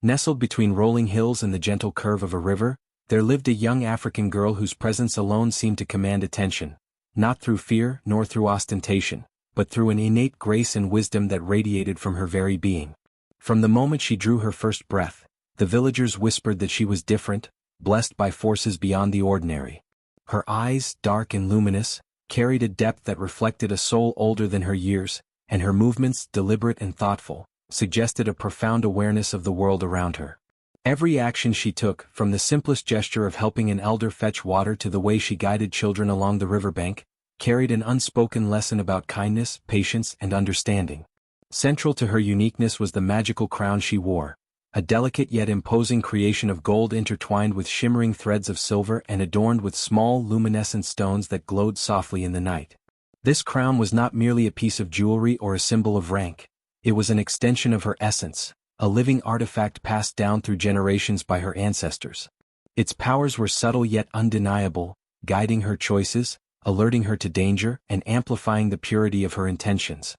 Nestled between rolling hills and the gentle curve of a river, there lived a young African girl whose presence alone seemed to command attention, not through fear nor through ostentation, but through an innate grace and wisdom that radiated from her very being. From the moment she drew her first breath, the villagers whispered that she was different, blessed by forces beyond the ordinary. Her eyes, dark and luminous, carried a depth that reflected a soul older than her years, and her movements, deliberate and thoughtful, suggested a profound awareness of the world around her. Every action she took, from the simplest gesture of helping an elder fetch water to the way she guided children along the riverbank, carried an unspoken lesson about kindness, patience, and understanding. Central to her uniqueness was the magical crown she wore, a delicate yet imposing creation of gold intertwined with shimmering threads of silver and adorned with small luminescent stones that glowed softly in the night. This crown was not merely a piece of jewelry or a symbol of rank, it was an extension of her essence, a living artifact passed down through generations by her ancestors. Its powers were subtle yet undeniable, guiding her choices, alerting her to danger, and amplifying the purity of her intentions.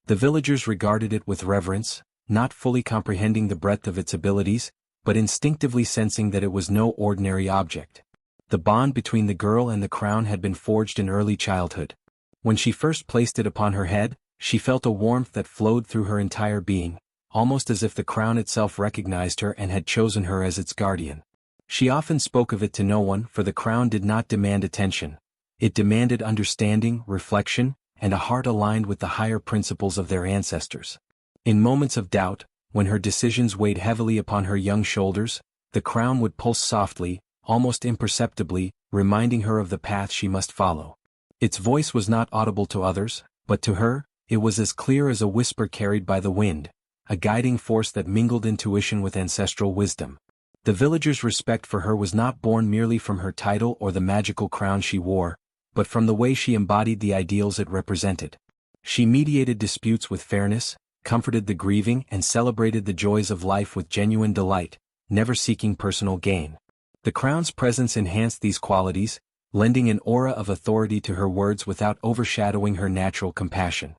The villagers regarded it with reverence, not fully comprehending the breadth of its abilities, but instinctively sensing that it was no ordinary object. The bond between the girl and the crown had been forged in early childhood. When she first placed it upon her head, she felt a warmth that flowed through her entire being, almost as if the crown itself recognized her and had chosen her as its guardian. She often spoke of it to no one, for the crown did not demand attention. It demanded understanding, reflection, and a heart aligned with the higher principles of their ancestors. In moments of doubt, when her decisions weighed heavily upon her young shoulders, the crown would pulse softly, almost imperceptibly, reminding her of the path she must follow. Its voice was not audible to others, but to her, it was as clear as a whisper carried by the wind, a guiding force that mingled intuition with ancestral wisdom. The villagers' respect for her was not born merely from her title or the magical crown she wore, but from the way she embodied the ideals it represented. She mediated disputes with fairness, comforted the grieving, and celebrated the joys of life with genuine delight, never seeking personal gain. The crown's presence enhanced these qualities, lending an aura of authority to her words without overshadowing her natural compassion.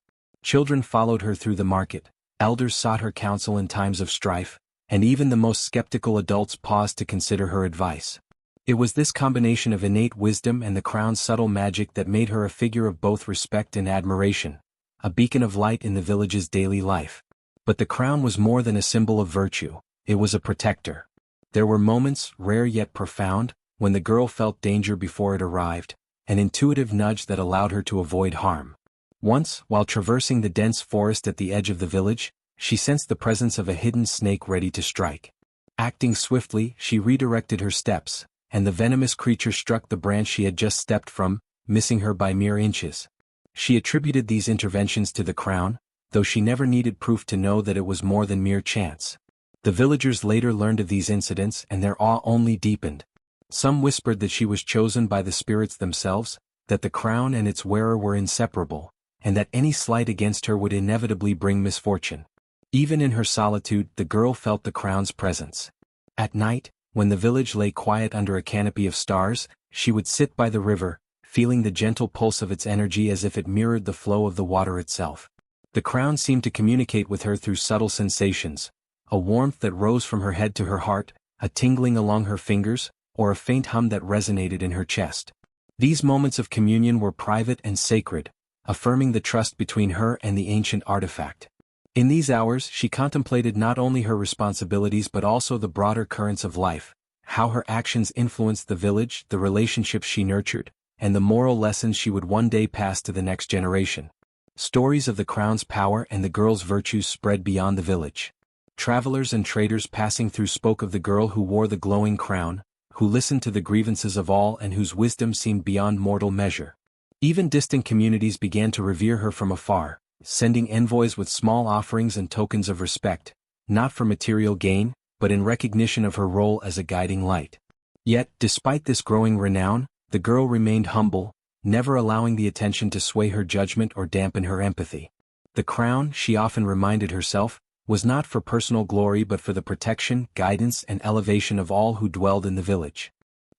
Children followed her through the market, elders sought her counsel in times of strife, and even the most skeptical adults paused to consider her advice. It was this combination of innate wisdom and the crown's subtle magic that made her a figure of both respect and admiration, a beacon of light in the village's daily life. But the crown was more than a symbol of virtue, it was a protector. There were moments, rare yet profound, when the girl felt danger before it arrived, an intuitive nudge that allowed her to avoid harm. Once, while traversing the dense forest at the edge of the village, she sensed the presence of a hidden snake ready to strike. Acting swiftly, she redirected her steps, and the venomous creature struck the branch she had just stepped from, missing her by mere inches. She attributed these interventions to the crown, though she never needed proof to know that it was more than mere chance. The villagers later learned of these incidents and their awe only deepened. Some whispered that she was chosen by the spirits themselves, that the crown and its wearer were inseparable, and that any slight against her would inevitably bring misfortune. Even in her solitude, the girl felt the crown's presence. At night, when the village lay quiet under a canopy of stars, she would sit by the river, feeling the gentle pulse of its energy as if it mirrored the flow of the water itself. The crown seemed to communicate with her through subtle sensations, a warmth that rose from her head to her heart, a tingling along her fingers, or a faint hum that resonated in her chest. These moments of communion were private and sacred, affirming the trust between her and the ancient artifact. In these hours she contemplated not only her responsibilities but also the broader currents of life, how her actions influenced the village, the relationships she nurtured, and the moral lessons she would one day pass to the next generation. Stories of the crown's power and the girl's virtues spread beyond the village. Travelers and traders passing through spoke of the girl who wore the glowing crown, who listened to the grievances of all and whose wisdom seemed beyond mortal measure. Even distant communities began to revere her from afar, sending envoys with small offerings and tokens of respect, not for material gain, but in recognition of her role as a guiding light. Yet, despite this growing renown, the girl remained humble, never allowing the attention to sway her judgment or dampen her empathy. The crown, she often reminded herself, was not for personal glory but for the protection, guidance, and elevation of all who dwelled in the village.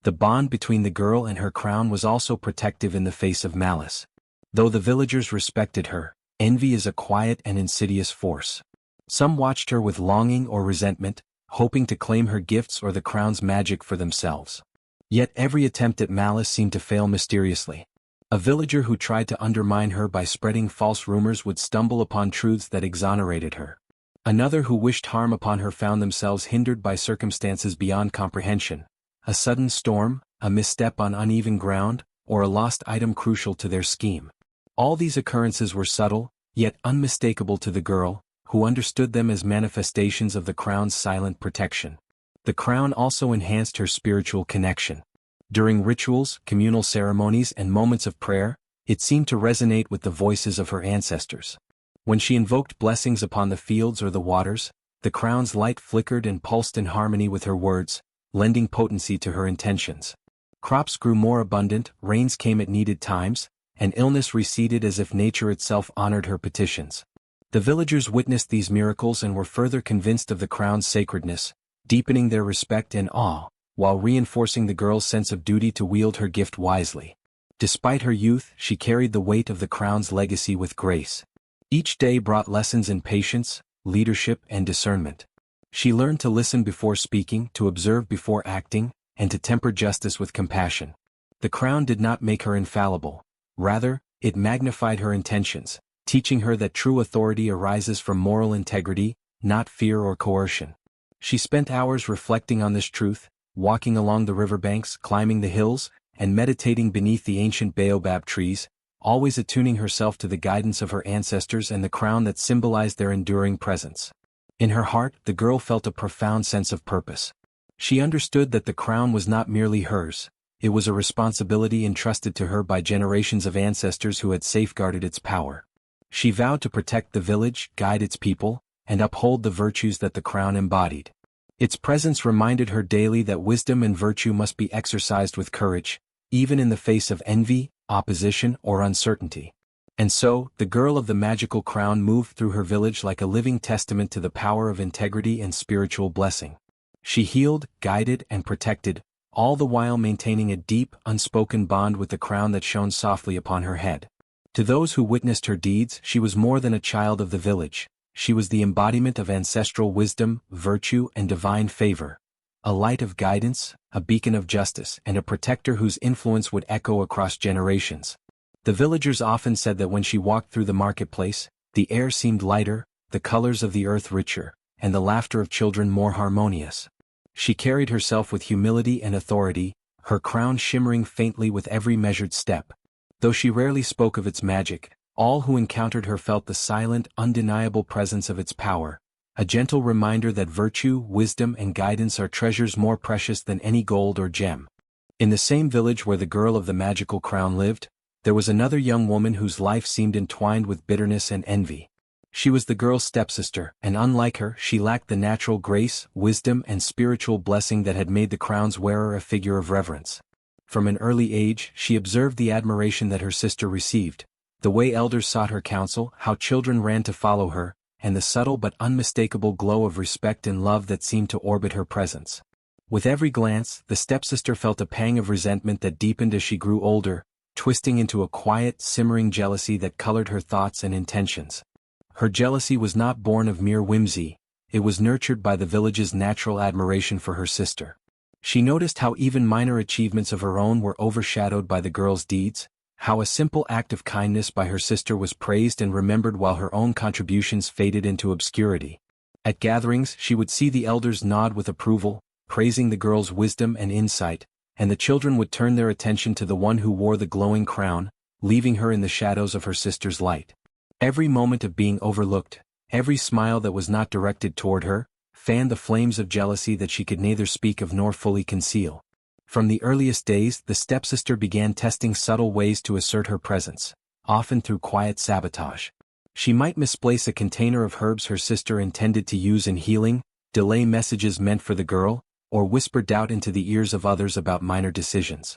The bond between the girl and her crown was also protective in the face of malice. Though the villagers respected her, envy is a quiet and insidious force. Some watched her with longing or resentment, hoping to claim her gifts or the crown's magic for themselves. Yet every attempt at malice seemed to fail mysteriously. A villager who tried to undermine her by spreading false rumors would stumble upon truths that exonerated her. Another who wished harm upon her found themselves hindered by circumstances beyond comprehension. A sudden storm, a misstep on uneven ground, or a lost item crucial to their scheme. All these occurrences were subtle, yet unmistakable to the girl, who understood them as manifestations of the crown's silent protection. The crown also enhanced her spiritual connection. During rituals, communal ceremonies, and moments of prayer, it seemed to resonate with the voices of her ancestors. When she invoked blessings upon the fields or the waters, the crown's light flickered and pulsed in harmony with her words, lending potency to her intentions. Crops grew more abundant, rains came at needed times, and illness receded as if nature itself honored her petitions. The villagers witnessed these miracles and were further convinced of the crown's sacredness, deepening their respect and awe, while reinforcing the girl's sense of duty to wield her gift wisely. Despite her youth, she carried the weight of the crown's legacy with grace. Each day brought lessons in patience, leadership, and discernment. She learned to listen before speaking, to observe before acting, and to temper justice with compassion. The crown did not make her infallible. Rather, it magnified her intentions, teaching her that true authority arises from moral integrity, not fear or coercion. She spent hours reflecting on this truth, walking along the riverbanks, climbing the hills, and meditating beneath the ancient baobab trees, always attuning herself to the guidance of her ancestors and the crown that symbolized their enduring presence. In her heart, the girl felt a profound sense of purpose. She understood that the crown was not merely hers, it was a responsibility entrusted to her by generations of ancestors who had safeguarded its power. She vowed to protect the village, guide its people, and uphold the virtues that the crown embodied. Its presence reminded her daily that wisdom and virtue must be exercised with courage, even in the face of envy, opposition, or uncertainty. And so, the girl of the magical crown moved through her village like a living testament to the power of integrity and spiritual blessing. She healed, guided, and protected, all the while maintaining a deep, unspoken bond with the crown that shone softly upon her head. To those who witnessed her deeds, she was more than a child of the village. She was the embodiment of ancestral wisdom, virtue, and divine favor. A light of guidance, a beacon of justice, and a protector whose influence would echo across generations. The villagers often said that when she walked through the marketplace, the air seemed lighter, the colors of the earth richer, and the laughter of children more harmonious. She carried herself with humility and authority, her crown shimmering faintly with every measured step. Though she rarely spoke of its magic, all who encountered her felt the silent, undeniable presence of its power, a gentle reminder that virtue, wisdom, and guidance are treasures more precious than any gold or gem. In the same village where the girl of the magical crown lived, there was another young woman whose life seemed entwined with bitterness and envy. She was the girl's stepsister, and unlike her, she lacked the natural grace, wisdom, and spiritual blessing that had made the crown's wearer a figure of reverence. From an early age, she observed the admiration that her sister received, the way elders sought her counsel, how children ran to follow her, and the subtle but unmistakable glow of respect and love that seemed to orbit her presence. With every glance, the stepsister felt a pang of resentment that deepened as she grew older, twisting into a quiet, simmering jealousy that colored her thoughts and intentions. Her jealousy was not born of mere whimsy, it was nurtured by the village's natural admiration for her sister. She noticed how even minor achievements of her own were overshadowed by the girl's deeds, how a simple act of kindness by her sister was praised and remembered while her own contributions faded into obscurity. At gatherings, she would see the elders nod with approval, praising the girl's wisdom and insight, and the children would turn their attention to the one who wore the glowing crown, leaving her in the shadows of her sister's light. Every moment of being overlooked, every smile that was not directed toward her, fanned the flames of jealousy that she could neither speak of nor fully conceal. From the earliest days, the stepsister began testing subtle ways to assert her presence, often through quiet sabotage. She might misplace a container of herbs her sister intended to use in healing, delay messages meant for the girl, or whisper doubt into the ears of others about minor decisions.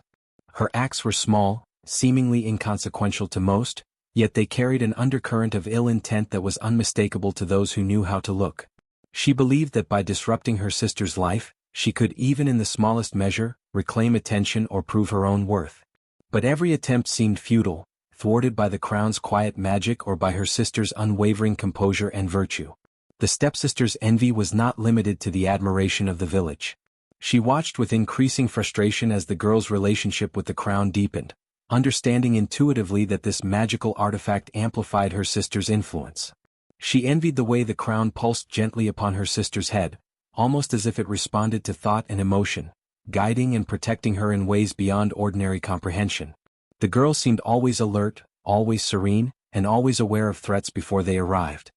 Her acts were small, seemingly inconsequential to most, yet they carried an undercurrent of ill intent that was unmistakable to those who knew how to look. She believed that by disrupting her sister's life, she could, even in the smallest measure, reclaim attention or prove her own worth. But every attempt seemed futile, thwarted by the crown's quiet magic or by her sister's unwavering composure and virtue. The stepsister's envy was not limited to the admiration of the village. She watched with increasing frustration as the girl's relationship with the crown deepened, understanding intuitively that this magical artifact amplified her sister's influence. She envied the way the crown pulsed gently upon her sister's head, almost as if it responded to thought and emotion, guiding and protecting her in ways beyond ordinary comprehension. The girl seemed always alert, always serene, and always aware of threats before they arrived.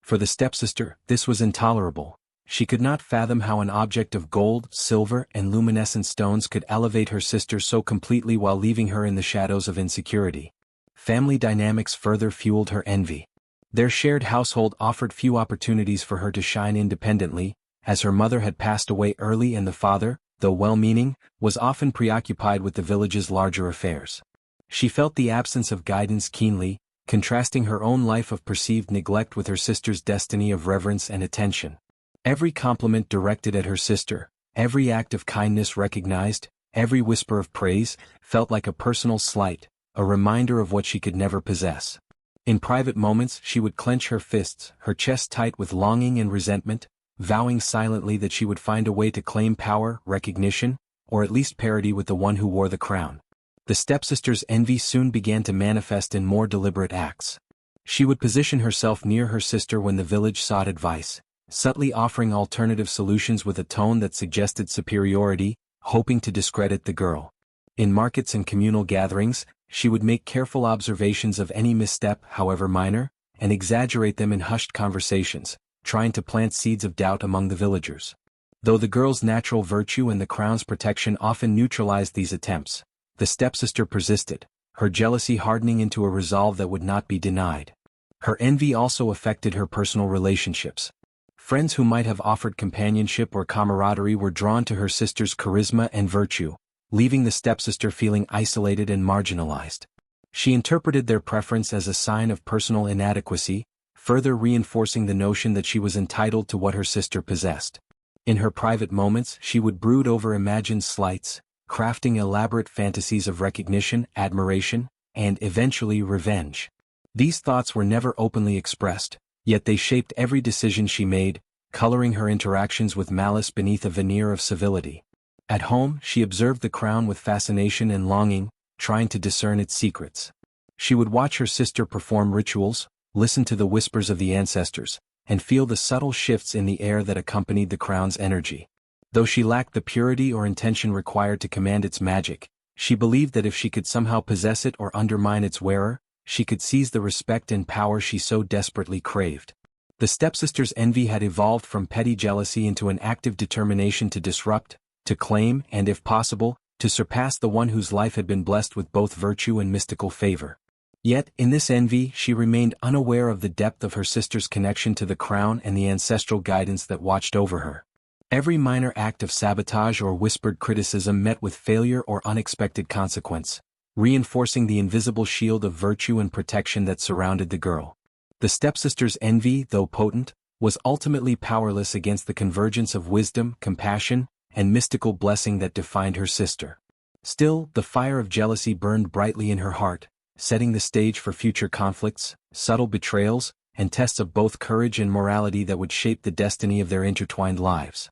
For the stepsister, this was intolerable. She could not fathom how an object of gold, silver, and luminescent stones could elevate her sister so completely while leaving her in the shadows of insecurity. Family dynamics further fueled her envy. Their shared household offered few opportunities for her to shine independently, as her mother had passed away early and the father, though well-meaning, was often preoccupied with the village's larger affairs. She felt the absence of guidance keenly, contrasting her own life of perceived neglect with her sister's destiny of reverence and attention. Every compliment directed at her sister, every act of kindness recognized, every whisper of praise, felt like a personal slight, a reminder of what she could never possess. In private moments she would clench her fists, her chest tight with longing and resentment, vowing silently that she would find a way to claim power, recognition, or at least parity with the one who wore the crown. The stepsister's envy soon began to manifest in more deliberate acts. She would position herself near her sister when the village sought advice, subtly offering alternative solutions with a tone that suggested superiority, hoping to discredit the girl. In markets and communal gatherings, she would make careful observations of any misstep, however minor, and exaggerate them in hushed conversations, trying to plant seeds of doubt among the villagers. Though the girl's natural virtue and the crown's protection often neutralized these attempts, the stepsister persisted, her jealousy hardening into a resolve that would not be denied. Her envy also affected her personal relationships. Friends who might have offered companionship or camaraderie were drawn to her sister's charisma and virtue, leaving the stepsister feeling isolated and marginalized. She interpreted their preference as a sign of personal inadequacy, further reinforcing the notion that she was entitled to what her sister possessed. In her private moments she would brood over imagined slights, crafting elaborate fantasies of recognition, admiration, and eventually revenge. These thoughts were never openly expressed, yet they shaped every decision she made, coloring her interactions with malice beneath a veneer of civility. At home, she observed the crown with fascination and longing, trying to discern its secrets. She would watch her sister perform rituals, listen to the whispers of the ancestors, and feel the subtle shifts in the air that accompanied the crown's energy. Though she lacked the purity or intention required to command its magic, she believed that if she could somehow possess it or undermine its wearer, she could seize the respect and power she so desperately craved. The stepsister's envy had evolved from petty jealousy into an active determination to disrupt, to claim, and if possible, to surpass the one whose life had been blessed with both virtue and mystical favor. Yet, in this envy, she remained unaware of the depth of her sister's connection to the crown and the ancestral guidance that watched over her. Every minor act of sabotage or whispered criticism met with failure or unexpected consequence, reinforcing the invisible shield of virtue and protection that surrounded the girl. The stepsister's envy, though potent, was ultimately powerless against the convergence of wisdom, compassion, and mystical blessing that defined her sister. Still, the fire of jealousy burned brightly in her heart, setting the stage for future conflicts, subtle betrayals, and tests of both courage and morality that would shape the destiny of their intertwined lives.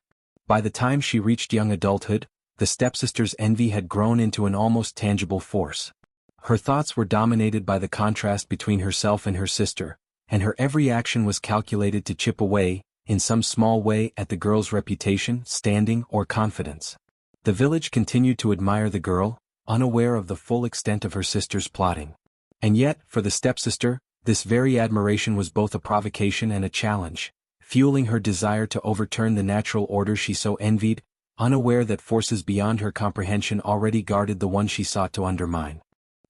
By the time she reached young adulthood, the stepsister's envy had grown into an almost tangible force. Her thoughts were dominated by the contrast between herself and her sister, and her every action was calculated to chip away, in some small way, at the girl's reputation, standing, or confidence. The village continued to admire the girl, unaware of the full extent of her sister's plotting. And yet, for the stepsister, this very admiration was both a provocation and a challenge, fueling her desire to overturn the natural order she so envied, unaware that forces beyond her comprehension already guarded the one she sought to undermine.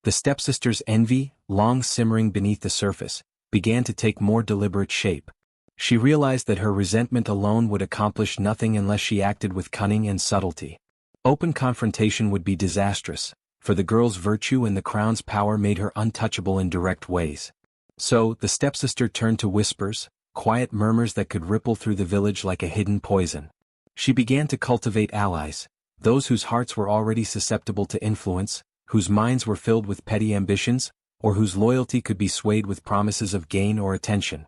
The stepsister's envy, long simmering beneath the surface, began to take more deliberate shape. She realized that her resentment alone would accomplish nothing unless she acted with cunning and subtlety. Open confrontation would be disastrous, for the girl's virtue and the crown's power made her untouchable in direct ways. So, the stepsister turned to whispers, quiet murmurs that could ripple through the village like a hidden poison. She began to cultivate allies, those whose hearts were already susceptible to influence, whose minds were filled with petty ambitions, or whose loyalty could be swayed with promises of gain or attention.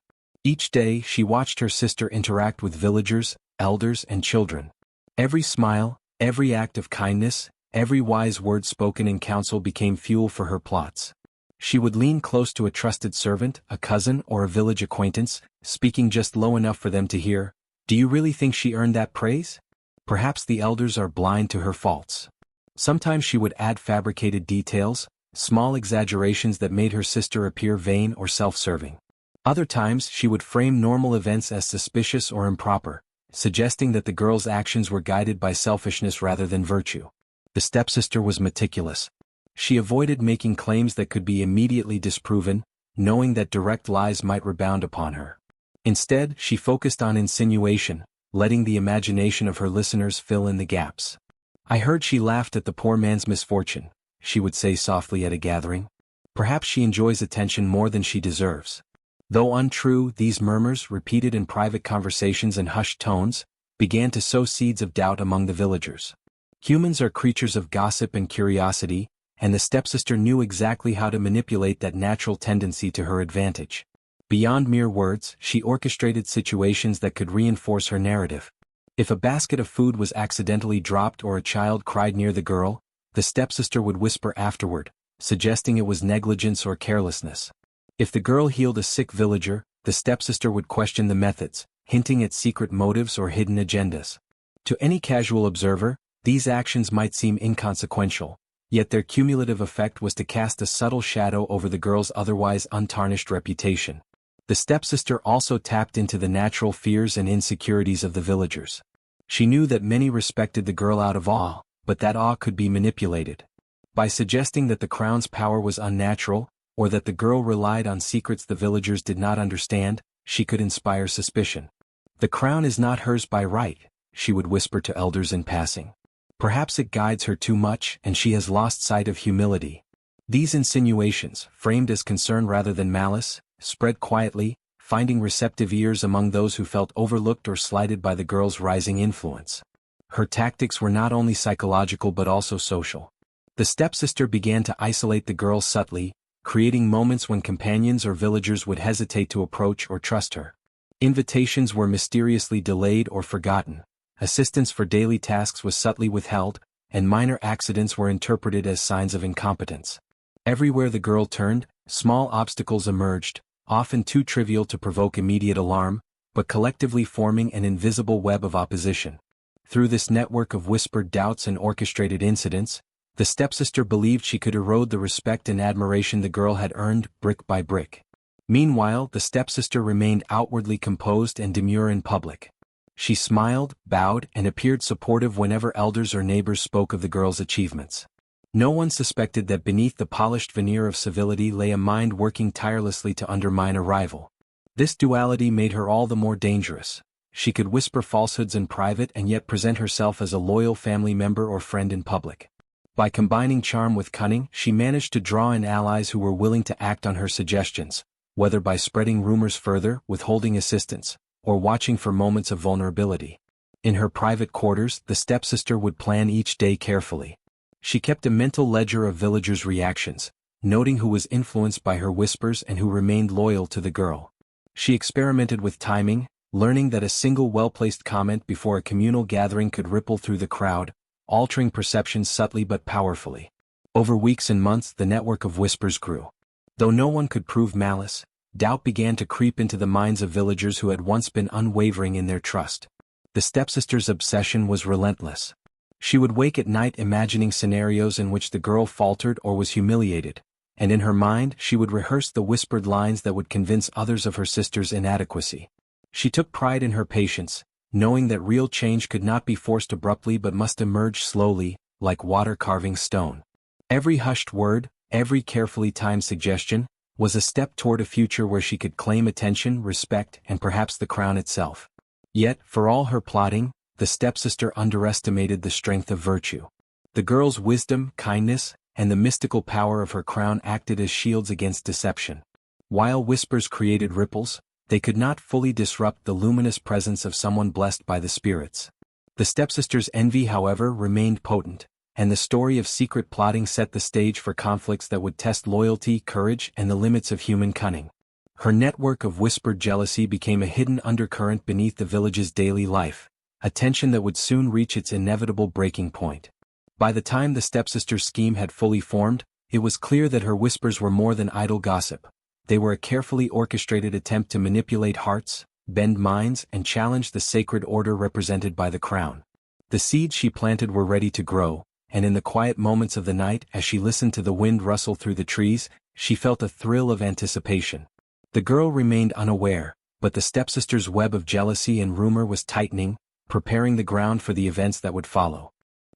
Each day she watched her sister interact with villagers, elders and children. Every smile, every act of kindness, every wise word spoken in council became fuel for her plots. She would lean close to a trusted servant, a cousin or a village acquaintance, speaking just low enough for them to hear. Do you really think she earned that praise? Perhaps the elders are blind to her faults. Sometimes she would add fabricated details, small exaggerations that made her sister appear vain or self-serving. Other times she would frame normal events as suspicious or improper, suggesting that the girl's actions were guided by selfishness rather than virtue. The stepsister was meticulous. She avoided making claims that could be immediately disproven, knowing that direct lies might rebound upon her. Instead, she focused on insinuation, letting the imagination of her listeners fill in the gaps. I heard she laughed at the poor man's misfortune, she would say softly at a gathering. Perhaps she enjoys attention more than she deserves. Though untrue, these murmurs, repeated in private conversations and hushed tones, began to sow seeds of doubt among the villagers. Humans are creatures of gossip and curiosity, and the stepsister knew exactly how to manipulate that natural tendency to her advantage. Beyond mere words, she orchestrated situations that could reinforce her narrative. If a basket of food was accidentally dropped or a child cried near the girl, the stepsister would whisper afterward, suggesting it was negligence or carelessness. If the girl healed a sick villager, the stepsister would question the methods, hinting at secret motives or hidden agendas. To any casual observer, these actions might seem inconsequential, yet their cumulative effect was to cast a subtle shadow over the girl's otherwise untarnished reputation. The stepsister also tapped into the natural fears and insecurities of the villagers. She knew that many respected the girl out of awe, but that awe could be manipulated. By suggesting that the crown's power was unnatural, or that the girl relied on secrets the villagers did not understand, she could inspire suspicion. The crown is not hers by right, she would whisper to elders in passing. Perhaps it guides her too much and she has lost sight of humility. These insinuations, framed as concern rather than malice, spread quietly, finding receptive ears among those who felt overlooked or slighted by the girl's rising influence. Her tactics were not only psychological but also social. The stepsister began to isolate the girl subtly, creating moments when companions or villagers would hesitate to approach or trust her. Invitations were mysteriously delayed or forgotten, assistance for daily tasks was subtly withheld, and minor accidents were interpreted as signs of incompetence. Everywhere the girl turned, small obstacles emerged, often too trivial to provoke immediate alarm, but collectively forming an invisible web of opposition. Through this network of whispered doubts and orchestrated incidents, the stepsister believed she could erode the respect and admiration the girl had earned, brick by brick. Meanwhile, the stepsister remained outwardly composed and demure in public. She smiled, bowed, and appeared supportive whenever elders or neighbors spoke of the girl's achievements. No one suspected that beneath the polished veneer of civility lay a mind working tirelessly to undermine a rival. This duality made her all the more dangerous. She could whisper falsehoods in private and yet present herself as a loyal family member or friend in public. By combining charm with cunning, she managed to draw in allies who were willing to act on her suggestions, whether by spreading rumors further, withholding assistance, or watching for moments of vulnerability. In her private quarters, the stepsister would plan each day carefully. She kept a mental ledger of villagers' reactions, noting who was influenced by her whispers and who remained loyal to the girl. She experimented with timing, learning that a single well-placed comment before a communal gathering could ripple through the crowd, altering perceptions subtly but powerfully. Over weeks and months the network of whispers grew. Though no one could prove malice, doubt began to creep into the minds of villagers who had once been unwavering in their trust. The stepsister's obsession was relentless. She would wake at night imagining scenarios in which the girl faltered or was humiliated, and in her mind she would rehearse the whispered lines that would convince others of her sister's inadequacy. She took pride in her patience, knowing that real change could not be forced abruptly but must emerge slowly, like water carving stone. Every hushed word, every carefully timed suggestion, was a step toward a future where she could claim attention, respect, and perhaps the crown itself. Yet, for all her plotting, the stepsister underestimated the strength of virtue. The girl's wisdom, kindness, and the mystical power of her crown acted as shields against deception. While whispers created ripples, they could not fully disrupt the luminous presence of someone blessed by the spirits. The stepsister's envy, however, remained potent, and the story of secret plotting set the stage for conflicts that would test loyalty, courage, and the limits of human cunning. Her network of whispered jealousy became a hidden undercurrent beneath the village's daily life, a tension that would soon reach its inevitable breaking point. By the time the stepsister's scheme had fully formed, it was clear that her whispers were more than idle gossip. They were a carefully orchestrated attempt to manipulate hearts, bend minds, and challenge the sacred order represented by the crown. The seeds she planted were ready to grow, and in the quiet moments of the night, as she listened to the wind rustle through the trees, she felt a thrill of anticipation. The girl remained unaware, but the stepsister's web of jealousy and rumor was tightening, preparing the ground for the events that would follow.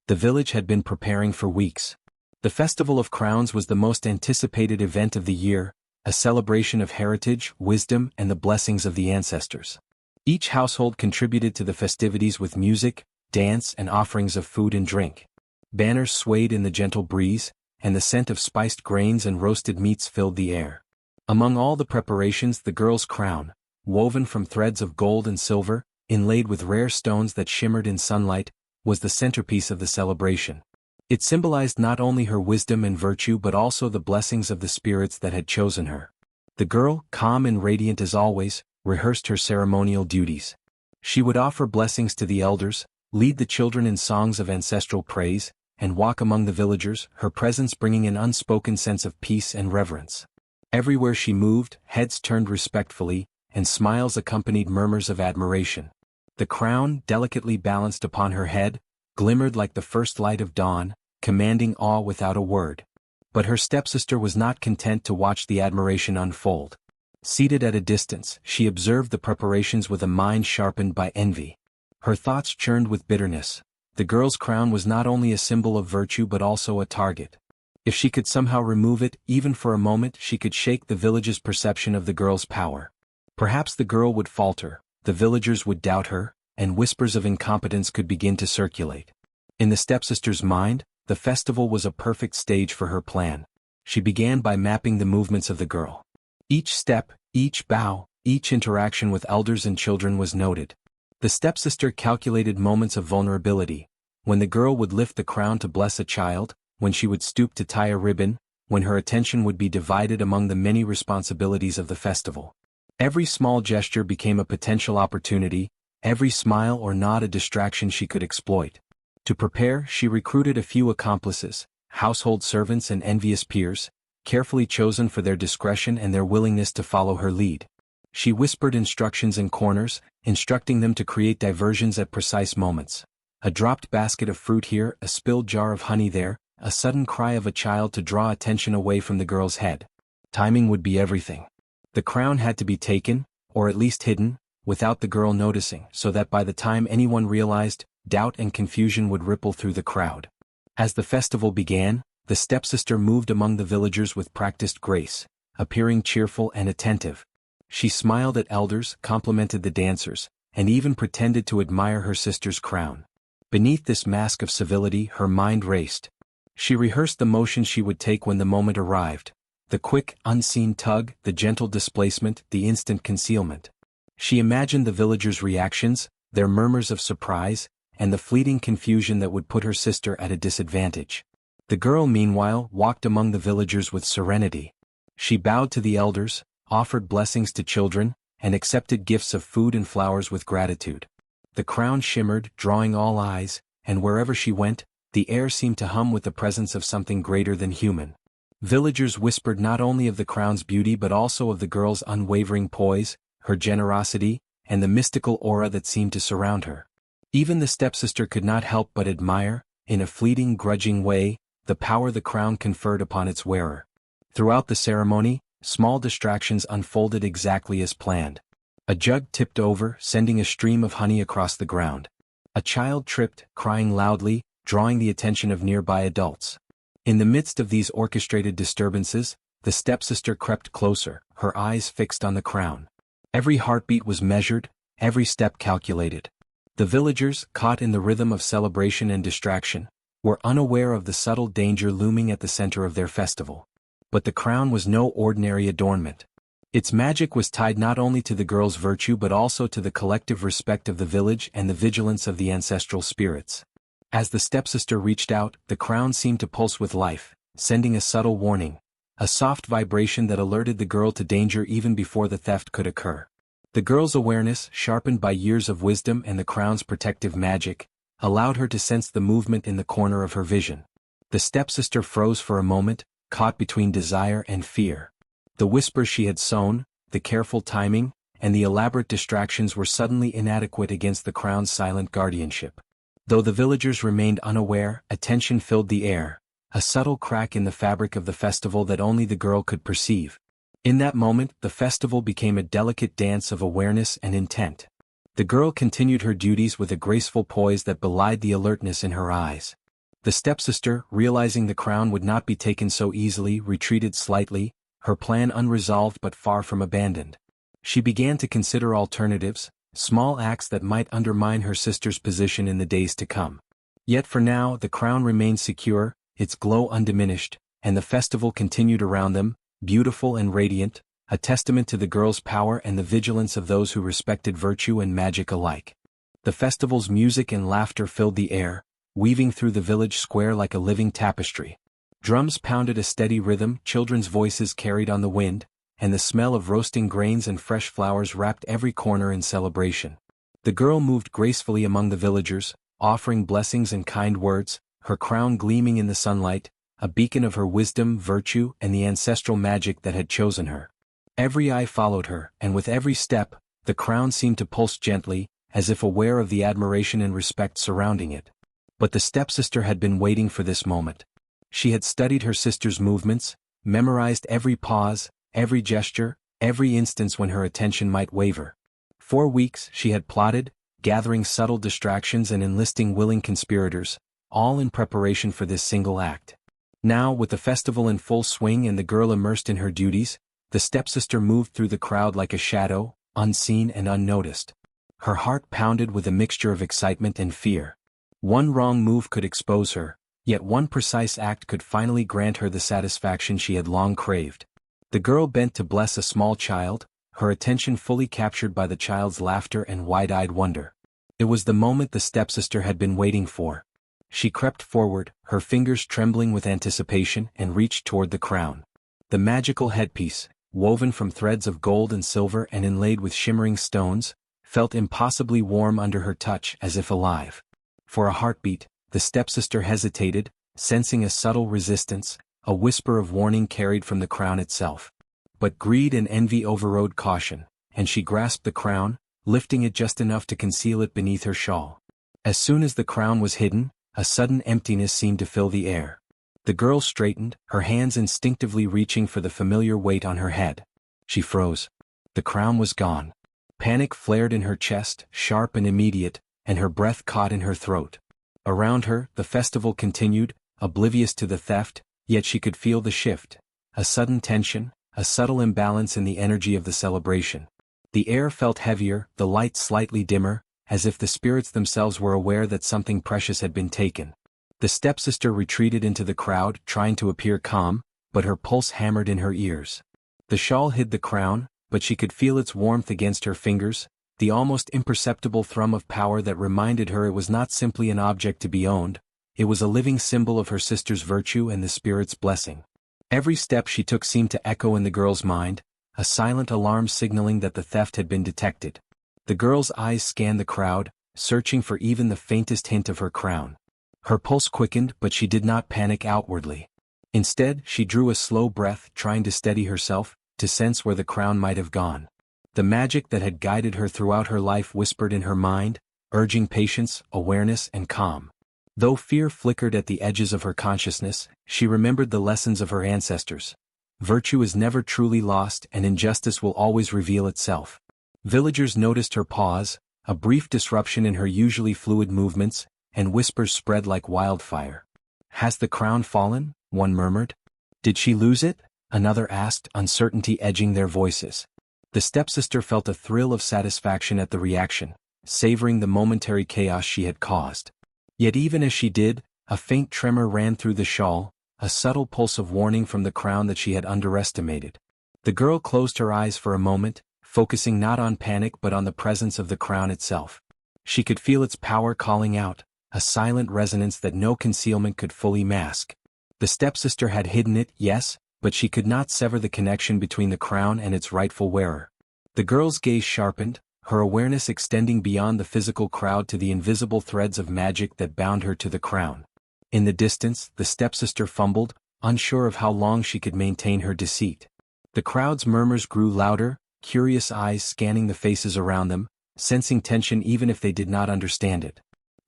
The village had been preparing for weeks. The Festival of Crowns was the most anticipated event of the year, a celebration of heritage, wisdom, and the blessings of the ancestors. Each household contributed to the festivities with music, dance, and offerings of food and drink. Banners swayed in the gentle breeze, and the scent of spiced grains and roasted meats filled the air. Among all the preparations, the girl's crown, woven from threads of gold and silver, inlaid with rare stones that shimmered in sunlight, was the centerpiece of the celebration. It symbolized not only her wisdom and virtue but also the blessings of the spirits that had chosen her. The girl, calm and radiant as always, rehearsed her ceremonial duties. She would offer blessings to the elders, lead the children in songs of ancestral praise, and walk among the villagers, her presence bringing an unspoken sense of peace and reverence. Everywhere she moved, heads turned respectfully, and smiles accompanied murmurs of admiration. The crown, delicately balanced upon her head, glimmered like the first light of dawn, commanding awe without a word. But her stepsister was not content to watch the admiration unfold. Seated at a distance, she observed the preparations with a mind sharpened by envy. Her thoughts churned with bitterness. The girl's crown was not only a symbol of virtue but also a target. If she could somehow remove it, even for a moment, she could shake the village's perception of the girl's power. Perhaps the girl would falter, the villagers would doubt her, and whispers of incompetence could begin to circulate. In the stepsister's mind, the festival was a perfect stage for her plan. She began by mapping the movements of the girl. Each step, each bow, each interaction with elders and children was noted. The stepsister calculated moments of vulnerability, when the girl would lift the crown to bless a child, when she would stoop to tie a ribbon, when her attention would be divided among the many responsibilities of the festival. Every small gesture became a potential opportunity, every smile or nod a distraction she could exploit. To prepare, she recruited a few accomplices, household servants and envious peers, carefully chosen for their discretion and their willingness to follow her lead. She whispered instructions in corners, instructing them to create diversions at precise moments. A dropped basket of fruit here, a spilled jar of honey there, a sudden cry of a child to draw attention away from the girl's head. Timing would be everything. The crown had to be taken, or at least hidden, without the girl noticing, so that by the time anyone realized, doubt and confusion would ripple through the crowd. As the festival began, the stepsister moved among the villagers with practiced grace, appearing cheerful and attentive. She smiled at elders, complimented the dancers, and even pretended to admire her sister's crown. Beneath this mask of civility, her mind raced. She rehearsed the motion she would take when the moment arrived. The quick, unseen tug, the gentle displacement, the instant concealment. She imagined the villagers' reactions, their murmurs of surprise, and the fleeting confusion that would put her sister at a disadvantage. The girl, meanwhile, walked among the villagers with serenity. She bowed to the elders, offered blessings to children, and accepted gifts of food and flowers with gratitude. The crown shimmered, drawing all eyes, and wherever she went, the air seemed to hum with the presence of something greater than human. Villagers whispered not only of the crown's beauty but also of the girl's unwavering poise, her generosity, and the mystical aura that seemed to surround her. Even the stepsister could not help but admire, in a fleeting, grudging way, the power the crown conferred upon its wearer. Throughout the ceremony, small distractions unfolded exactly as planned. A jug tipped over, sending a stream of honey across the ground. A child tripped, crying loudly, drawing the attention of nearby adults. In the midst of these orchestrated disturbances, the stepsister crept closer, her eyes fixed on the crown. Every heartbeat was measured, every step calculated. The villagers, caught in the rhythm of celebration and distraction, were unaware of the subtle danger looming at the center of their festival. But the crown was no ordinary adornment. Its magic was tied not only to the girl's virtue but also to the collective respect of the village and the vigilance of the ancestral spirits. As the stepsister reached out, the crown seemed to pulse with life, sending a subtle warning. a soft vibration that alerted the girl to danger even before the theft could occur. The girl's awareness, sharpened by years of wisdom and the crown's protective magic, allowed her to sense the movement in the corner of her vision. The stepsister froze for a moment, caught between desire and fear. The whispers she had sown, the careful timing, and the elaborate distractions were suddenly inadequate against the crown's silent guardianship. Though the villagers remained unaware, a tension filled the air, a subtle crack in the fabric of the festival that only the girl could perceive. In that moment, the festival became a delicate dance of awareness and intent. The girl continued her duties with a graceful poise that belied the alertness in her eyes. The stepsister, realizing the crown would not be taken so easily, retreated slightly, her plan unresolved but far from abandoned. She began to consider alternatives, small acts that might undermine her sister's position in the days to come. Yet for now, the crown remained secure, its glow undiminished, and the festival continued around them, beautiful and radiant, a testament to the girl's power and the vigilance of those who respected virtue and magic alike. The festival's music and laughter filled the air, weaving through the village square like a living tapestry. Drums pounded a steady rhythm, children's voices carried on the wind, and the smell of roasting grains and fresh flowers wrapped every corner in celebration. The girl moved gracefully among the villagers, offering blessings and kind words, her crown gleaming in the sunlight, a beacon of her wisdom, virtue, and the ancestral magic that had chosen her. Every eye followed her, and with every step, the crown seemed to pulse gently, as if aware of the admiration and respect surrounding it. But the stepsister had been waiting for this moment. She had studied her sister's movements, memorized every pause, every gesture, every instance when her attention might waver. For weeks she had plotted, gathering subtle distractions and enlisting willing conspirators, all in preparation for this single act. Now, with the festival in full swing and the girl immersed in her duties, the stepsister moved through the crowd like a shadow, unseen and unnoticed. Her heart pounded with a mixture of excitement and fear. One wrong move could expose her, yet one precise act could finally grant her the satisfaction she had long craved. The girl bent to bless a small child, her attention fully captured by the child's laughter and wide-eyed wonder. It was the moment the stepsister had been waiting for. She crept forward, her fingers trembling with anticipation, and reached toward the crown. The magical headpiece, woven from threads of gold and silver and inlaid with shimmering stones, felt impossibly warm under her touch, as if alive. For a heartbeat, the stepsister hesitated, sensing a subtle resistance, a whisper of warning carried from the crown itself. But greed and envy overrode caution, and she grasped the crown, lifting it just enough to conceal it beneath her shawl. As soon as the crown was hidden, a sudden emptiness seemed to fill the air. The girl straightened, her hands instinctively reaching for the familiar weight on her head. She froze. The crown was gone. Panic flared in her chest, sharp and immediate, and her breath caught in her throat. Around her, the festival continued, oblivious to the theft, yet she could feel the shift. A sudden tension, a subtle imbalance in the energy of the celebration. The air felt heavier, the light slightly dimmer, as if the spirits themselves were aware that something precious had been taken. The stepsister retreated into the crowd, trying to appear calm, but her pulse hammered in her ears. The shawl hid the crown, but she could feel its warmth against her fingers, the almost imperceptible thrum of power that reminded her it was not simply an object to be owned, it was a living symbol of her sister's virtue and the spirit's blessing. Every step she took seemed to echo in the girl's mind, a silent alarm signaling that the theft had been detected. The girl's eyes scanned the crowd, searching for even the faintest hint of her crown. Her pulse quickened, but she did not panic outwardly. Instead, she drew a slow breath, trying to steady herself, to sense where the crown might have gone. The magic that had guided her throughout her life whispered in her mind, urging patience, awareness, and calm. Though fear flickered at the edges of her consciousness, she remembered the lessons of her ancestors. Virtue is never truly lost, and injustice will always reveal itself. Villagers noticed her pause, a brief disruption in her usually fluid movements, and whispers spread like wildfire. "Has the crown fallen?" one murmured. "Did she lose it?" another asked, uncertainty edging their voices. The stepsister felt a thrill of satisfaction at the reaction, savoring the momentary chaos she had caused. Yet even as she did, a faint tremor ran through the shawl, a subtle pulse of warning from the crown that she had underestimated. The girl closed her eyes for a moment, focusing not on panic but on the presence of the crown itself. She could feel its power calling out, a silent resonance that no concealment could fully mask. The stepsister had hidden it, yes, but she could not sever the connection between the crown and its rightful wearer. The girl's gaze sharpened, her awareness extending beyond the physical crowd to the invisible threads of magic that bound her to the crown. In the distance, the stepsister fumbled, unsure of how long she could maintain her deceit. The crowd's murmurs grew louder, curious eyes scanning the faces around them, sensing tension even if they did not understand it.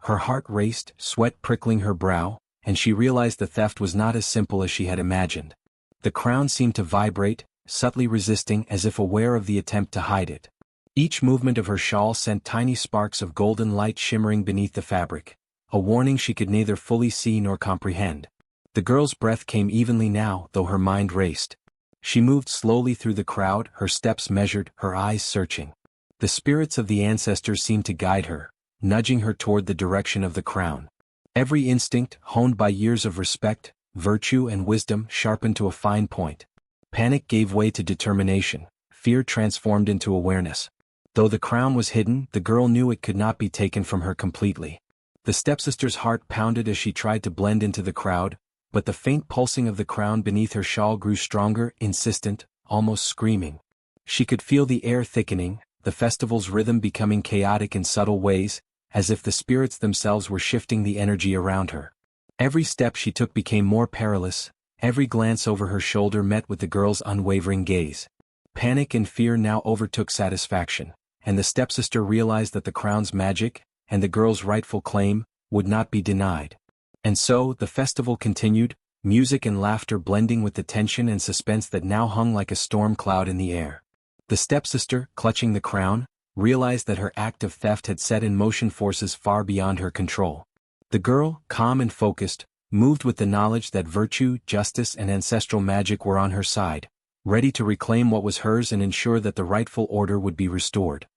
Her heart raced, sweat prickling her brow, and she realized the theft was not as simple as she had imagined. The crown seemed to vibrate, subtly resisting as if aware of the attempt to hide it. Each movement of her shawl sent tiny sparks of golden light shimmering beneath the fabric, a warning she could neither fully see nor comprehend. The girl's breath came evenly now, though her mind raced. She moved slowly through the crowd, her steps measured, her eyes searching. The spirits of the ancestors seemed to guide her, nudging her toward the direction of the crown. Every instinct, honed by years of respect, virtue and wisdom, sharpened to a fine point. Panic gave way to determination, fear transformed into awareness. Though the crown was hidden, the girl knew it could not be taken from her completely. The stepsister's heart pounded as she tried to blend into the crowd, but the faint pulsing of the crown beneath her shawl grew stronger, insistent, almost screaming. She could feel the air thickening, the festival's rhythm becoming chaotic in subtle ways, as if the spirits themselves were shifting the energy around her. Every step she took became more perilous, every glance over her shoulder met with the girl's unwavering gaze. Panic and fear now overtook satisfaction, and the stepsister realized that the crown's magic, and the girl's rightful claim, would not be denied. And so, the festival continued, music and laughter blending with the tension and suspense that now hung like a storm cloud in the air. The stepsister, clutching the crown, realized that her act of theft had set in motion forces far beyond her control. The girl, calm and focused, moved with the knowledge that virtue, justice and ancestral magic were on her side, ready to reclaim what was hers and ensure that the rightful order would be restored.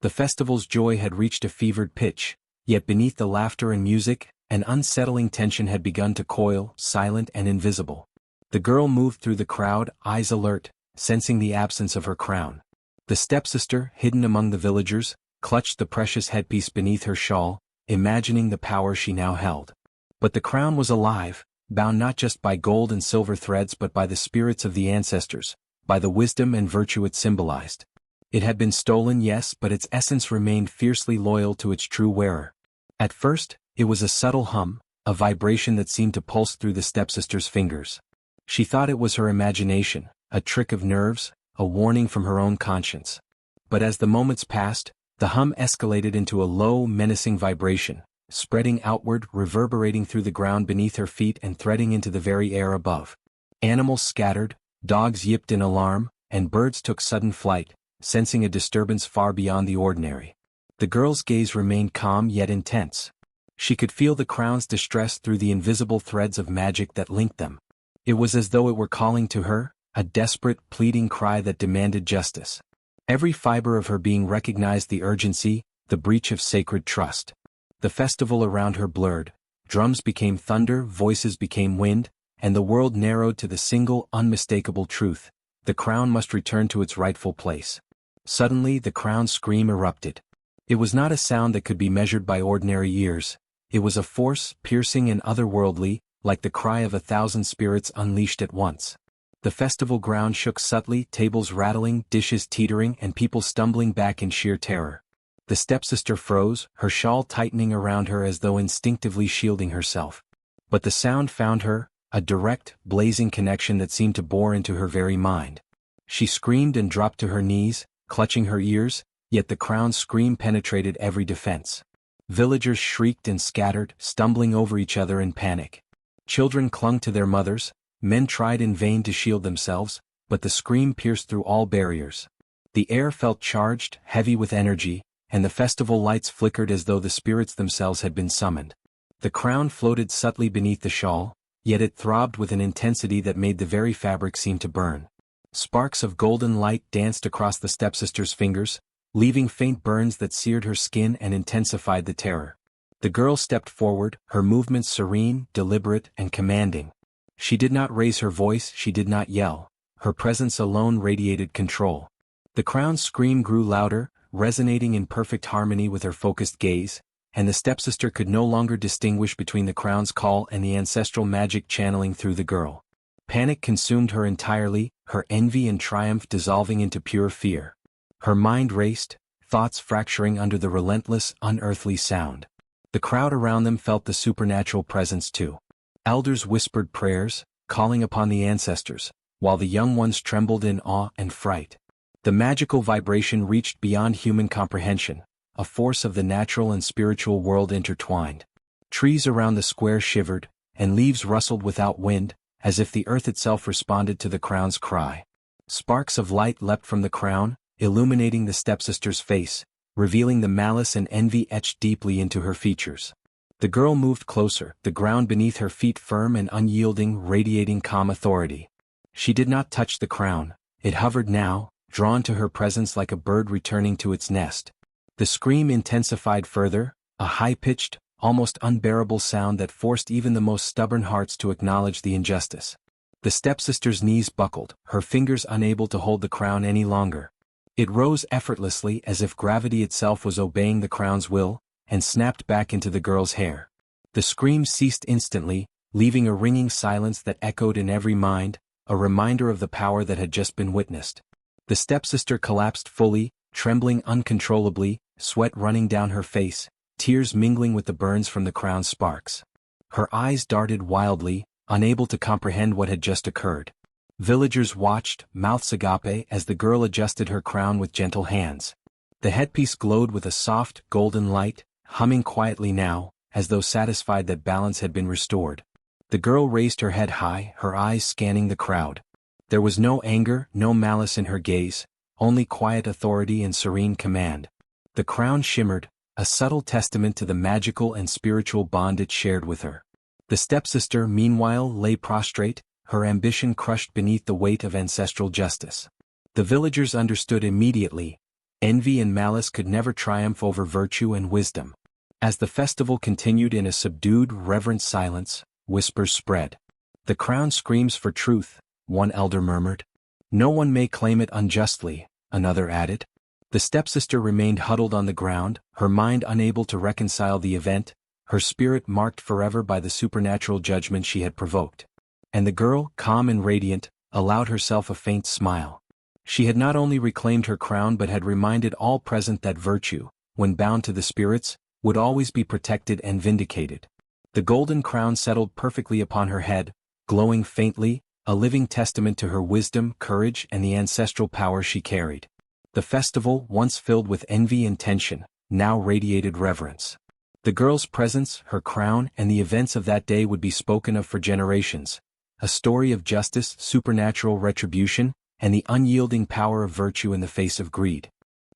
The festival's joy had reached a fevered pitch, yet beneath the laughter and music, an unsettling tension had begun to coil, silent and invisible. The girl moved through the crowd, eyes alert, sensing the absence of her crown. The stepsister, hidden among the villagers, clutched the precious headpiece beneath her shawl, imagining the power she now held. But the crown was alive, bound not just by gold and silver threads but by the spirits of the ancestors, by the wisdom and virtue it symbolized. It had been stolen, yes, but its essence remained fiercely loyal to its true wearer. At first, it was a subtle hum, a vibration that seemed to pulse through the stepsister's fingers. She thought it was her imagination, a trick of nerves, a warning from her own conscience. But as the moments passed, the hum escalated into a low, menacing vibration, spreading outward, reverberating through the ground beneath her feet and threading into the very air above. Animals scattered, dogs yipped in alarm, and birds took sudden flight, sensing a disturbance far beyond the ordinary. The girl's gaze remained calm yet intense. She could feel the crown's distress through the invisible threads of magic that linked them. It was as though it were calling to her, a desperate, pleading cry that demanded justice. Every fiber of her being recognized the urgency, the breach of sacred trust. The festival around her blurred, drums became thunder, voices became wind, and the world narrowed to the single, unmistakable truth: the crown must return to its rightful place. Suddenly the crown's scream erupted. It was not a sound that could be measured by ordinary ears. It was a force, piercing and otherworldly, like the cry of 1,000 spirits unleashed at once. The festival ground shook subtly, tables rattling, dishes teetering, and people stumbling back in sheer terror. The stepsister froze, her shawl tightening around her as though instinctively shielding herself. But the sound found her, a direct, blazing connection that seemed to bore into her very mind. She screamed and dropped to her knees, clutching her ears, yet the crown's scream penetrated every defense. Villagers shrieked and scattered, stumbling over each other in panic. Children clung to their mothers, men tried in vain to shield themselves, but the scream pierced through all barriers. The air felt charged, heavy with energy, and the festival lights flickered as though the spirits themselves had been summoned. The crown floated subtly beneath the shawl, yet it throbbed with an intensity that made the very fabric seem to burn. Sparks of golden light danced across the stepsister's fingers, leaving faint burns that seared her skin and intensified the terror. The girl stepped forward, her movements serene, deliberate, and commanding. She did not raise her voice, she did not yell. Her presence alone radiated control. The crown's scream grew louder, resonating in perfect harmony with her focused gaze, and the stepsister could no longer distinguish between the crown's call and the ancestral magic channeling through the girl. Panic consumed her entirely, her envy and triumph dissolving into pure fear. Her mind raced, thoughts fracturing under the relentless, unearthly sound. The crowd around them felt the supernatural presence too. Elders whispered prayers, calling upon the ancestors, while the young ones trembled in awe and fright. The magical vibration reached beyond human comprehension, a force of the natural and spiritual world intertwined. Trees around the square shivered, and leaves rustled without wind, as if the earth itself responded to the crown's cry. Sparks of light leapt from the crown, illuminating the stepsister's face, revealing the malice and envy etched deeply into her features. The girl moved closer, the ground beneath her feet firm and unyielding, radiating calm authority. She did not touch the crown, it hovered now, drawn to her presence like a bird returning to its nest. The scream intensified further, a high-pitched, almost unbearable sound that forced even the most stubborn hearts to acknowledge the injustice. The stepsister's knees buckled, her fingers unable to hold the crown any longer. It rose effortlessly as if gravity itself was obeying the crown's will, and snapped back into the girl's hair. The scream ceased instantly, leaving a ringing silence that echoed in every mind, a reminder of the power that had just been witnessed. The stepsister collapsed fully, trembling uncontrollably, sweat running down her face, tears mingling with the burns from the crown's sparks. Her eyes darted wildly, unable to comprehend what had just occurred. Villagers watched, mouths agape, as the girl adjusted her crown with gentle hands. The headpiece glowed with a soft, golden light, humming quietly now, as though satisfied that balance had been restored. The girl raised her head high, her eyes scanning the crowd. There was no anger, no malice in her gaze, only quiet authority and serene command. The crown shimmered, a subtle testament to the magical and spiritual bond it shared with her. The stepsister, meanwhile, lay prostrate, her ambition crushed beneath the weight of ancestral justice. The villagers understood immediately, envy and malice could never triumph over virtue and wisdom. As the festival continued in a subdued, reverent silence, whispers spread. "The crown screams for truth," one elder murmured. "No one may claim it unjustly," another added. The stepsister remained huddled on the ground, her mind unable to reconcile the event, her spirit marked forever by the supernatural judgment she had provoked. And the girl, calm and radiant, allowed herself a faint smile. She had not only reclaimed her crown but had reminded all present that virtue, when bound to the spirits, would always be protected and vindicated. The golden crown settled perfectly upon her head, glowing faintly, a living testament to her wisdom, courage, and the ancestral power she carried. The festival, once filled with envy and tension, now radiated reverence. The girl's presence, her crown, and the events of that day would be spoken of for generations, a story of justice, supernatural retribution, and the unyielding power of virtue in the face of greed.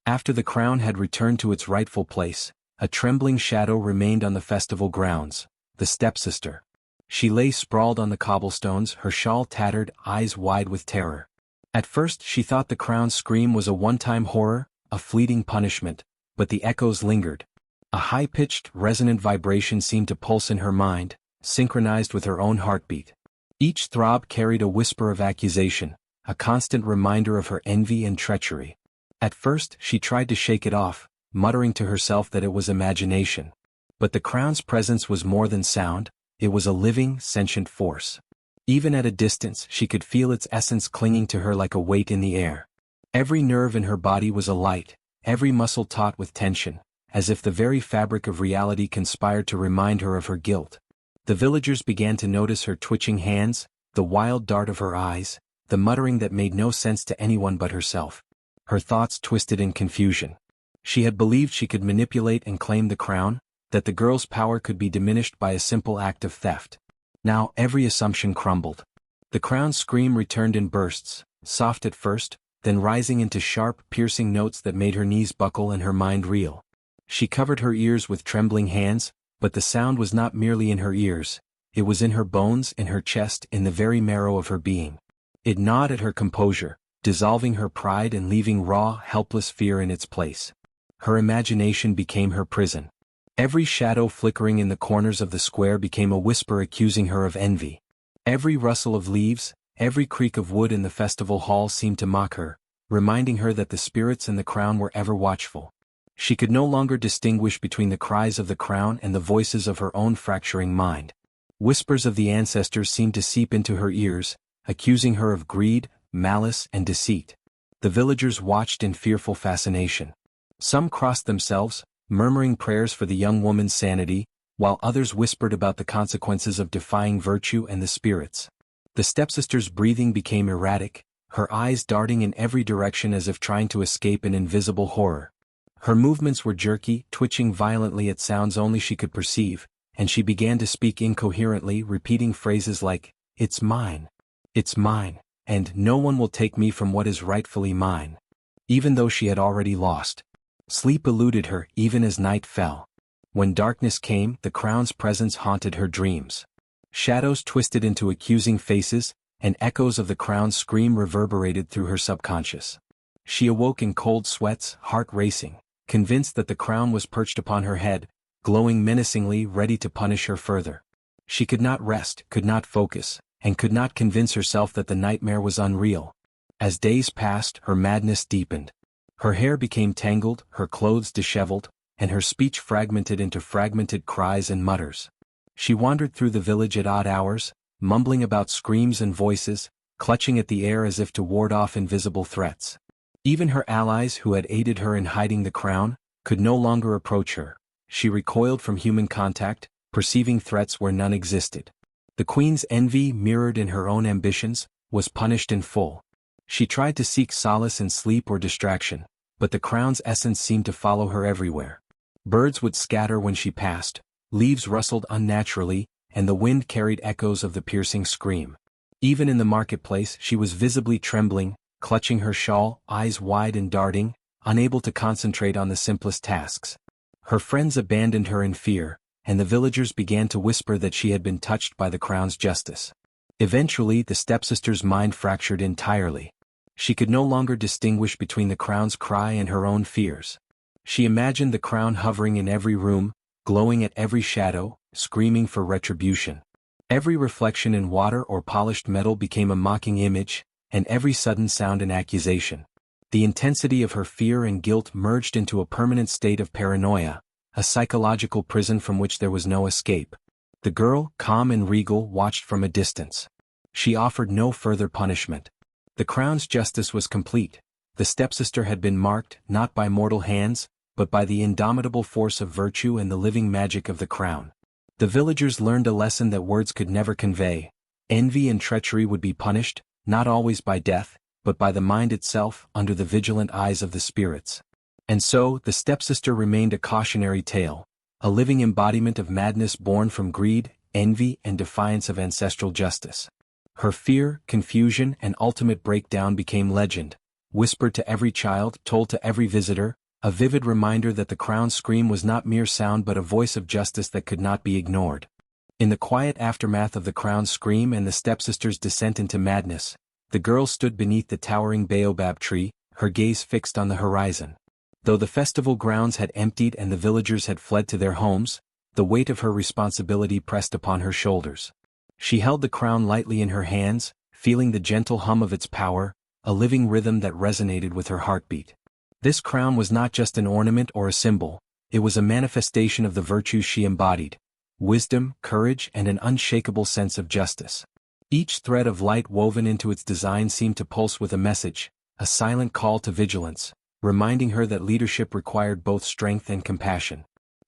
After the crown had returned to its rightful place, a trembling shadow remained on the festival grounds, the stepsister. She lay sprawled on the cobblestones, her shawl tattered, eyes wide with terror. At first she thought the crown's scream was a one-time horror, a fleeting punishment, but the echoes lingered. A high-pitched, resonant vibration seemed to pulse in her mind, synchronized with her own heartbeat. Each throb carried a whisper of accusation, a constant reminder of her envy and treachery. At first she tried to shake it off, muttering to herself that it was imagination. But the crown's presence was more than sound, it was a living, sentient force. Even at a distance she could feel its essence clinging to her like a weight in the air. Every nerve in her body was alight, every muscle taut with tension, as if the very fabric of reality conspired to remind her of her guilt. The villagers began to notice her twitching hands, the wild dart of her eyes, the muttering that made no sense to anyone but herself. Her thoughts twisted in confusion. She had believed she could manipulate and claim the crown, that the girl's power could be diminished by a simple act of theft. Now every assumption crumbled. The crown's scream returned in bursts, soft at first, then rising into sharp, piercing notes that made her knees buckle and her mind reel. She covered her ears with trembling hands, but the sound was not merely in her ears, it was in her bones, in her chest, in the very marrow of her being. It gnawed at her composure, dissolving her pride and leaving raw, helpless fear in its place. Her imagination became her prison. Every shadow flickering in the corners of the square became a whisper accusing her of envy. Every rustle of leaves, every creak of wood in the festival hall seemed to mock her, reminding her that the spirits and the crown were ever watchful. She could no longer distinguish between the cries of the crown and the voices of her own fracturing mind. Whispers of the ancestors seemed to seep into her ears, accusing her of greed, malice, and deceit. The villagers watched in fearful fascination. Some crossed themselves, murmuring prayers for the young woman's sanity, while others whispered about the consequences of defying virtue and the spirits. The stepsister's breathing became erratic, her eyes darting in every direction as if trying to escape an invisible horror. Her movements were jerky, twitching violently at sounds only she could perceive, and she began to speak incoherently, repeating phrases like, "It's mine. It's mine, and no one will take me from what is rightfully mine," even though she had already lost. Sleep eluded her even as night fell. When darkness came, the crown's presence haunted her dreams. Shadows twisted into accusing faces, and echoes of the crown's scream reverberated through her subconscious. She awoke in cold sweats, heart racing, convinced that the crown was perched upon her head, glowing menacingly, ready to punish her further. She could not rest, could not focus, and could not convince herself that the nightmare was unreal. As days passed, her madness deepened. Her hair became tangled, her clothes disheveled, and her speech fragmented into fragmented cries and mutters. She wandered through the village at odd hours, mumbling about screams and voices, clutching at the air as if to ward off invisible threats. Even her allies who had aided her in hiding the crown, could no longer approach her. She recoiled from human contact, perceiving threats where none existed. The queen's envy, mirrored in her own ambitions, was punished in full. She tried to seek solace in sleep or distraction, but the crown's essence seemed to follow her everywhere. Birds would scatter when she passed, leaves rustled unnaturally, and the wind carried echoes of the piercing scream. Even in the marketplace she was visibly trembling, clutching her shawl, eyes wide and darting, unable to concentrate on the simplest tasks. Her friends abandoned her in fear, and the villagers began to whisper that she had been touched by the crown's justice. Eventually the stepsister's mind fractured entirely. She could no longer distinguish between the crown's cry and her own fears. She imagined the crown hovering in every room, glowing at every shadow, screaming for retribution. Every reflection in water or polished metal became a mocking image, and every sudden sound an accusation. The intensity of her fear and guilt merged into a permanent state of paranoia, a psychological prison from which there was no escape. The girl, calm and regal, watched from a distance. She offered no further punishment. The crown's justice was complete. The stepsister had been marked, not by mortal hands, but by the indomitable force of virtue and the living magic of the crown. The villagers learned a lesson that words could never convey. Envy and treachery would be punished, not always by death, but by the mind itself, under the vigilant eyes of the spirits. And so, the stepsister remained a cautionary tale, a living embodiment of madness born from greed, envy, and defiance of ancestral justice. Her fear, confusion, and ultimate breakdown became legend, whispered to every child, told to every visitor, a vivid reminder that the crown's scream was not mere sound but a voice of justice that could not be ignored. In the quiet aftermath of the crown's scream and the stepsister's descent into madness, the girl stood beneath the towering baobab tree, her gaze fixed on the horizon. Though the festival grounds had emptied and the villagers had fled to their homes, the weight of her responsibility pressed upon her shoulders. She held the crown lightly in her hands, feeling the gentle hum of its power, a living rhythm that resonated with her heartbeat. This crown was not just an ornament or a symbol, it was a manifestation of the virtues she embodied: wisdom, courage, and an unshakable sense of justice. Each thread of light woven into its design seemed to pulse with a message, a silent call to vigilance, reminding her that leadership required both strength and compassion.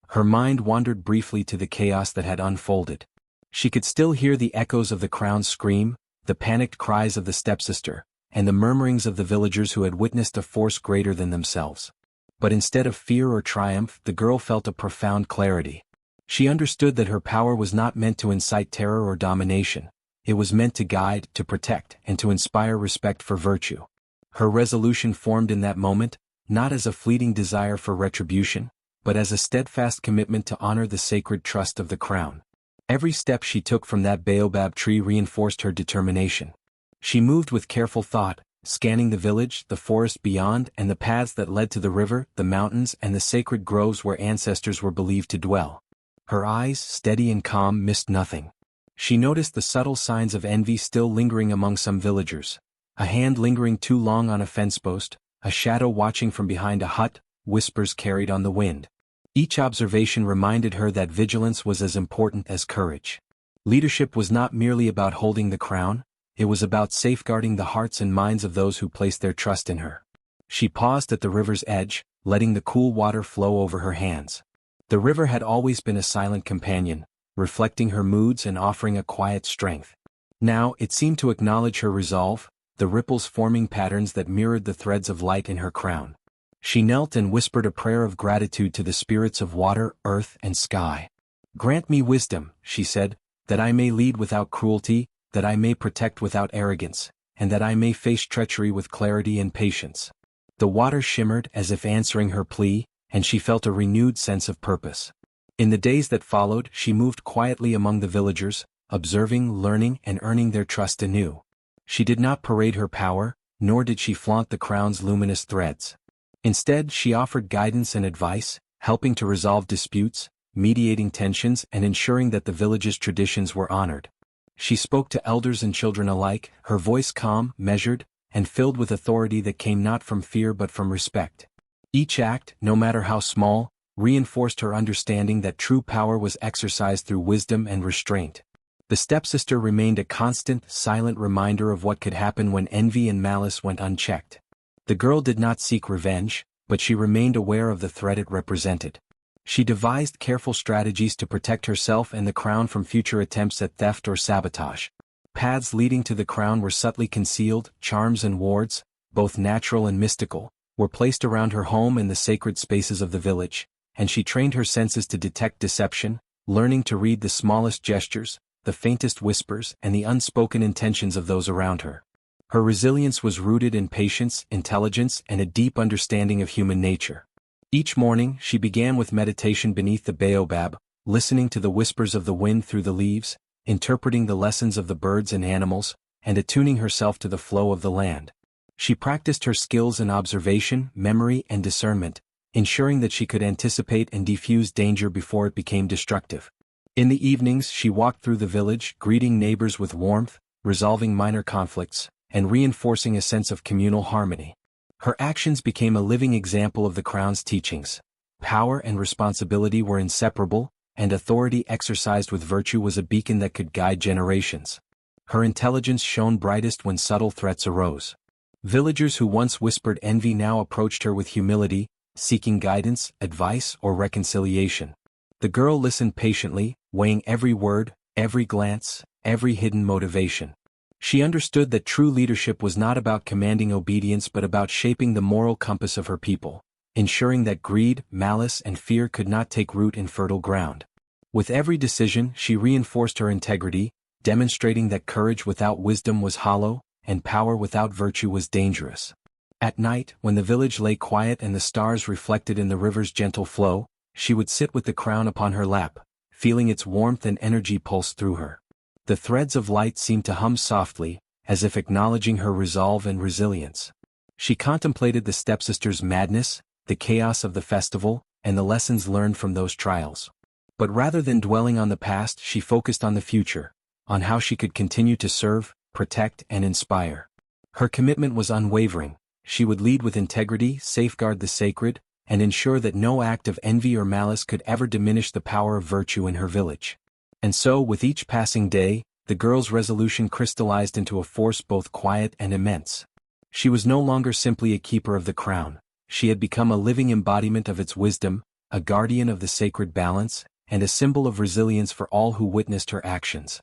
Her mind wandered briefly to the chaos that had unfolded. She could still hear the echoes of the crown's scream, the panicked cries of the stepsister, and the murmurings of the villagers who had witnessed a force greater than themselves. But instead of fear or triumph, the girl felt a profound clarity. She understood that her power was not meant to incite terror or domination. It was meant to guide, to protect, and to inspire respect for virtue. Her resolution formed in that moment, not as a fleeting desire for retribution, but as a steadfast commitment to honor the sacred trust of the crown. Every step she took from that baobab tree reinforced her determination. She moved with careful thought, scanning the village, the forest beyond, and the paths that led to the river, the mountains, and the sacred groves where ancestors were believed to dwell. Her eyes, steady and calm, missed nothing. She noticed the subtle signs of envy still lingering among some villagers: a hand lingering too long on a fence post, a shadow watching from behind a hut, whispers carried on the wind. Each observation reminded her that vigilance was as important as courage. Leadership was not merely about holding the crown, it was about safeguarding the hearts and minds of those who placed their trust in her. She paused at the river's edge, letting the cool water flow over her hands. The river had always been a silent companion, reflecting her moods and offering a quiet strength. Now it seemed to acknowledge her resolve, the ripples forming patterns that mirrored the threads of light in her crown. She knelt and whispered a prayer of gratitude to the spirits of water, earth, and sky. "Grant me wisdom," she said, "that I may lead without cruelty, that I may protect without arrogance, and that I may face treachery with clarity and patience." The water shimmered as if answering her plea, and she felt a renewed sense of purpose. In the days that followed, she moved quietly among the villagers, observing, learning, and earning their trust anew. She did not parade her power, nor did she flaunt the crown's luminous threads. Instead, she offered guidance and advice, helping to resolve disputes, mediating tensions, and ensuring that the village's traditions were honored. She spoke to elders and children alike, her voice calm, measured, and filled with authority that came not from fear but from respect. Each act, no matter how small, reinforced her understanding that true power was exercised through wisdom and restraint. The stepsister remained a constant, silent reminder of what could happen when envy and malice went unchecked. The girl did not seek revenge, but she remained aware of the threat it represented. She devised careful strategies to protect herself and the crown from future attempts at theft or sabotage. Paths leading to the crown were subtly concealed, charms and wards, both natural and mystical, were placed around her home and the sacred spaces of the village, and she trained her senses to detect deception, learning to read the smallest gestures, the faintest whispers, and the unspoken intentions of those around her. Her resilience was rooted in patience, intelligence, and a deep understanding of human nature. Each morning, she began with meditation beneath the baobab, listening to the whispers of the wind through the leaves, interpreting the lessons of the birds and animals, and attuning herself to the flow of the land. She practiced her skills in observation, memory, and discernment, ensuring that she could anticipate and defuse danger before it became destructive. In the evenings, she walked through the village, greeting neighbors with warmth, resolving minor conflicts, and reinforcing a sense of communal harmony. Her actions became a living example of the crown's teachings. Power and responsibility were inseparable, and authority exercised with virtue was a beacon that could guide generations. Her intelligence shone brightest when subtle threats arose. Villagers who once whispered envy now approached her with humility, seeking guidance, advice, or reconciliation. The girl listened patiently, weighing every word, every glance, every hidden motivation. She understood that true leadership was not about commanding obedience but about shaping the moral compass of her people, ensuring that greed, malice, and fear could not take root in fertile ground. With every decision, she reinforced her integrity, demonstrating that courage without wisdom was hollow, and power without virtue was dangerous. At night, when the village lay quiet and the stars reflected in the river's gentle flow, she would sit with the crown upon her lap, feeling its warmth and energy pulse through her. The threads of light seemed to hum softly, as if acknowledging her resolve and resilience. She contemplated the stepsister's madness, the chaos of the festival, and the lessons learned from those trials. But rather than dwelling on the past, she focused on the future, on how she could continue to serve, protect, and inspire. Her commitment was unwavering. She would lead with integrity, safeguard the sacred, and ensure that no act of envy or malice could ever diminish the power of virtue in her village. And so, with each passing day, the girl's resolution crystallized into a force both quiet and immense. She was no longer simply a keeper of the crown. She had become a living embodiment of its wisdom, a guardian of the sacred balance, and a symbol of resilience for all who witnessed her actions.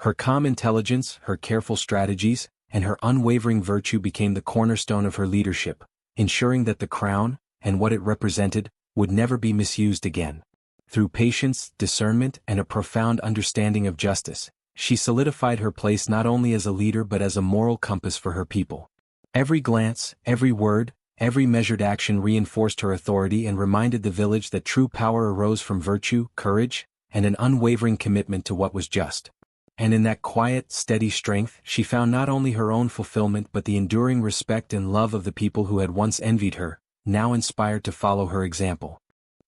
Her calm intelligence, her careful strategies, and her unwavering virtue became the cornerstone of her leadership, ensuring that the crown, and what it represented, would never be misused again. Through patience, discernment, and a profound understanding of justice, she solidified her place not only as a leader but as a moral compass for her people. Every glance, every word, every measured action reinforced her authority and reminded the village that true power arose from virtue, courage, and an unwavering commitment to what was just. And in that quiet, steady strength, she found not only her own fulfillment but the enduring respect and love of the people who had once envied her, now inspired to follow her example.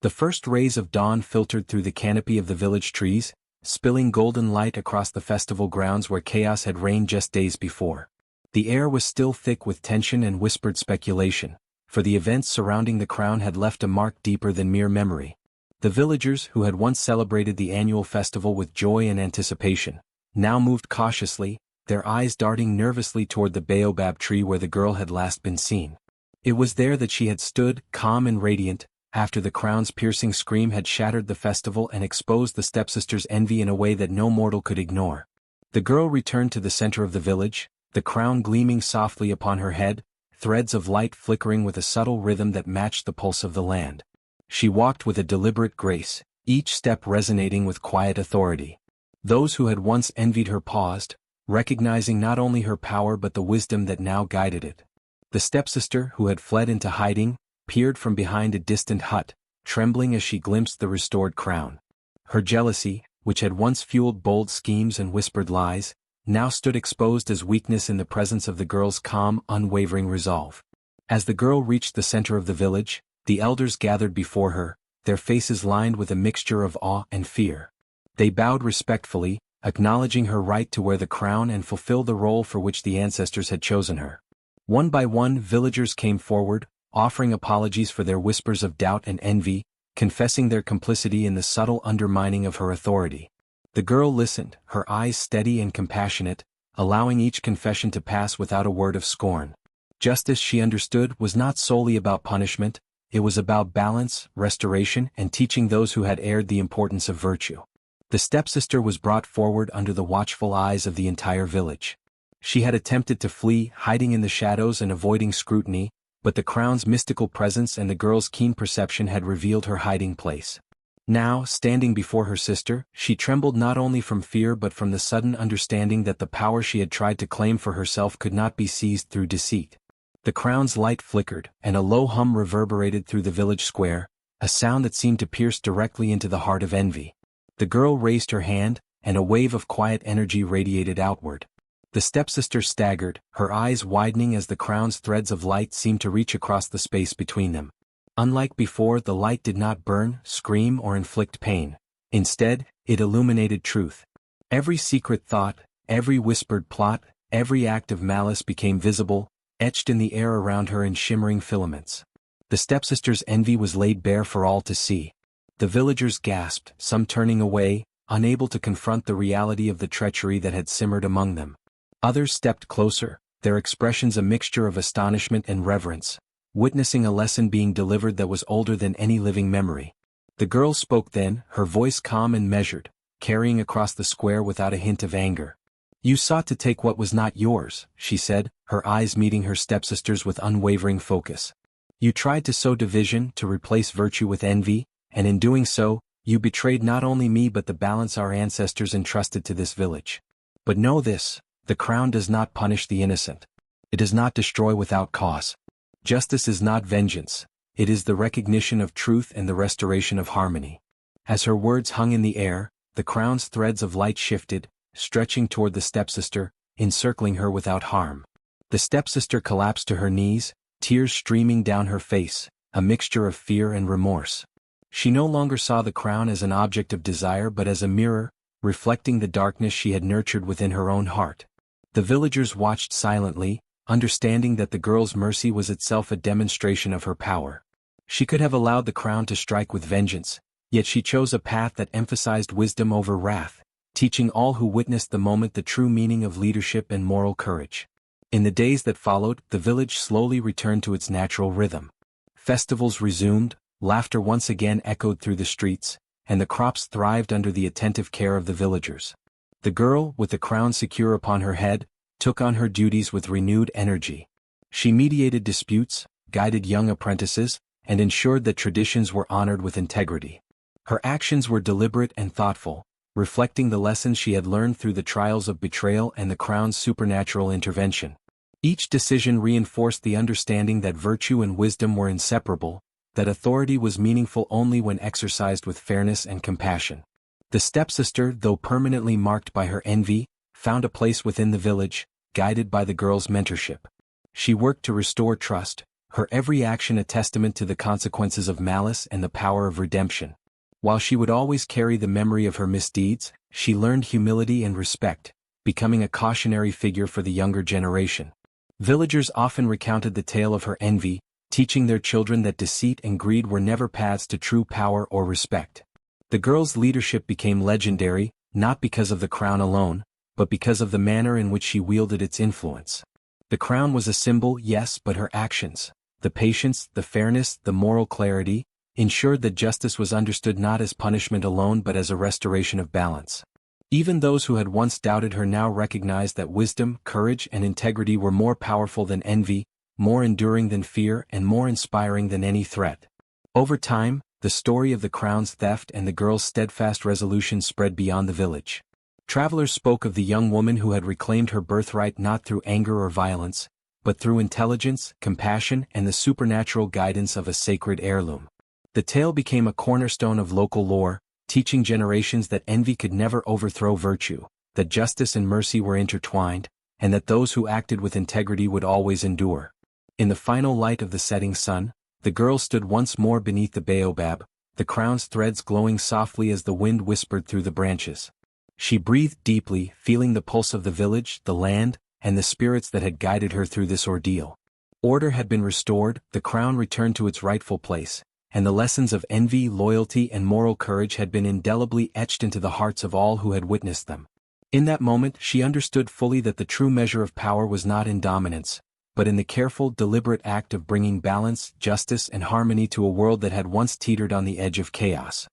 The first rays of dawn filtered through the canopy of the village trees, spilling golden light across the festival grounds where chaos had reigned just days before. The air was still thick with tension and whispered speculation, for the events surrounding the crown had left a mark deeper than mere memory. The villagers, who had once celebrated the annual festival with joy and anticipation, now moved cautiously, their eyes darting nervously toward the baobab tree where the girl had last been seen. It was there that she had stood, calm and radiant, after the crown's piercing scream had shattered the festival and exposed the stepsister's envy in a way that no mortal could ignore. The girl returned to the center of the village, the crown gleaming softly upon her head, threads of light flickering with a subtle rhythm that matched the pulse of the land. She walked with a deliberate grace, each step resonating with quiet authority. Those who had once envied her paused, recognizing not only her power but the wisdom that now guided it. The stepsister, who had fled into hiding, peered from behind a distant hut, trembling as she glimpsed the restored crown. Her jealousy, which had once fueled bold schemes and whispered lies, now stood exposed as weakness in the presence of the girl's calm, unwavering resolve. As the girl reached the center of the village, the elders gathered before her, their faces lined with a mixture of awe and fear. They bowed respectfully, acknowledging her right to wear the crown and fulfill the role for which the ancestors had chosen her. One by one, villagers came forward, offering apologies for their whispers of doubt and envy, confessing their complicity in the subtle undermining of her authority. The girl listened, her eyes steady and compassionate, allowing each confession to pass without a word of scorn. Justice, she understood, was not solely about punishment, it was about balance, restoration, and teaching those who had erred the importance of virtue. The stepsister was brought forward under the watchful eyes of the entire village. She had attempted to flee, hiding in the shadows and avoiding scrutiny, but the crown's mystical presence and the girl's keen perception had revealed her hiding place. Now, standing before her sister, she trembled not only from fear but from the sudden understanding that the power she had tried to claim for herself could not be seized through deceit. The crown's light flickered, and a low hum reverberated through the village square, a sound that seemed to pierce directly into the heart of envy. The girl raised her hand, and a wave of quiet energy radiated outward. The stepsister staggered, her eyes widening as the crown's threads of light seemed to reach across the space between them. Unlike before, the light did not burn, scream, or inflict pain. Instead, it illuminated truth. Every secret thought, every whispered plot, every act of malice became visible, etched in the air around her in shimmering filaments. The stepsister's envy was laid bare for all to see. The villagers gasped, some turning away, unable to confront the reality of the treachery that had simmered among them. Others stepped closer, their expressions a mixture of astonishment and reverence, witnessing a lesson being delivered that was older than any living memory. The girl spoke then, her voice calm and measured, carrying across the square without a hint of anger. "You sought to take what was not yours," she said, her eyes meeting her stepsister's with unwavering focus. "You tried to sow division, to replace virtue with envy, and in doing so, you betrayed not only me but the balance our ancestors entrusted to this village. But know this, the crown does not punish the innocent. It does not destroy without cause. Justice is not vengeance, it is the recognition of truth and the restoration of harmony." As her words hung in the air, the crown's threads of light shifted, stretching toward the stepsister, encircling her without harm. The stepsister collapsed to her knees, tears streaming down her face, a mixture of fear and remorse. She no longer saw the crown as an object of desire but as a mirror, reflecting the darkness she had nurtured within her own heart. The villagers watched silently, understanding that the girl's mercy was itself a demonstration of her power. She could have allowed the crown to strike with vengeance, yet she chose a path that emphasized wisdom over wrath, teaching all who witnessed the moment the true meaning of leadership and moral courage. In the days that followed, the village slowly returned to its natural rhythm. Festivals resumed, laughter once again echoed through the streets, and the crops thrived under the attentive care of the villagers. The girl, with the crown secure upon her head, took on her duties with renewed energy. She mediated disputes, guided young apprentices, and ensured that traditions were honored with integrity. Her actions were deliberate and thoughtful, reflecting the lessons she had learned through the trials of betrayal and the crown's supernatural intervention. Each decision reinforced the understanding that virtue and wisdom were inseparable, that authority was meaningful only when exercised with fairness and compassion. The stepsister, though permanently marked by her envy, found a place within the village, guided by the girl's mentorship. She worked to restore trust, her every action a testament to the consequences of malice and the power of redemption. While she would always carry the memory of her misdeeds, she learned humility and respect, becoming a cautionary figure for the younger generation. Villagers often recounted the tale of her envy, teaching their children that deceit and greed were never paths to true power or respect. The girl's leadership became legendary, not because of the crown alone, but because of the manner in which she wielded its influence. The crown was a symbol, yes, but her actions, the patience, the fairness, the moral clarity, ensured that justice was understood not as punishment alone but as a restoration of balance. Even those who had once doubted her now recognized that wisdom, courage, and integrity were more powerful than envy, more enduring than fear, and more inspiring than any threat. Over time, the story of the crown's theft and the girl's steadfast resolution spread beyond the village. Travelers spoke of the young woman who had reclaimed her birthright not through anger or violence, but through intelligence, compassion, and the supernatural guidance of a sacred heirloom. The tale became a cornerstone of local lore, teaching generations that envy could never overthrow virtue, that justice and mercy were intertwined, and that those who acted with integrity would always endure. In the final light of the setting sun, the girl stood once more beneath the baobab, the crown's threads glowing softly as the wind whispered through the branches. She breathed deeply, feeling the pulse of the village, the land, and the spirits that had guided her through this ordeal. Order had been restored, the crown returned to its rightful place, and the lessons of envy, loyalty, and moral courage had been indelibly etched into the hearts of all who had witnessed them. In that moment she understood fully that the true measure of power was not in dominance, but in the careful, deliberate act of bringing balance, justice, and harmony to a world that had once teetered on the edge of chaos.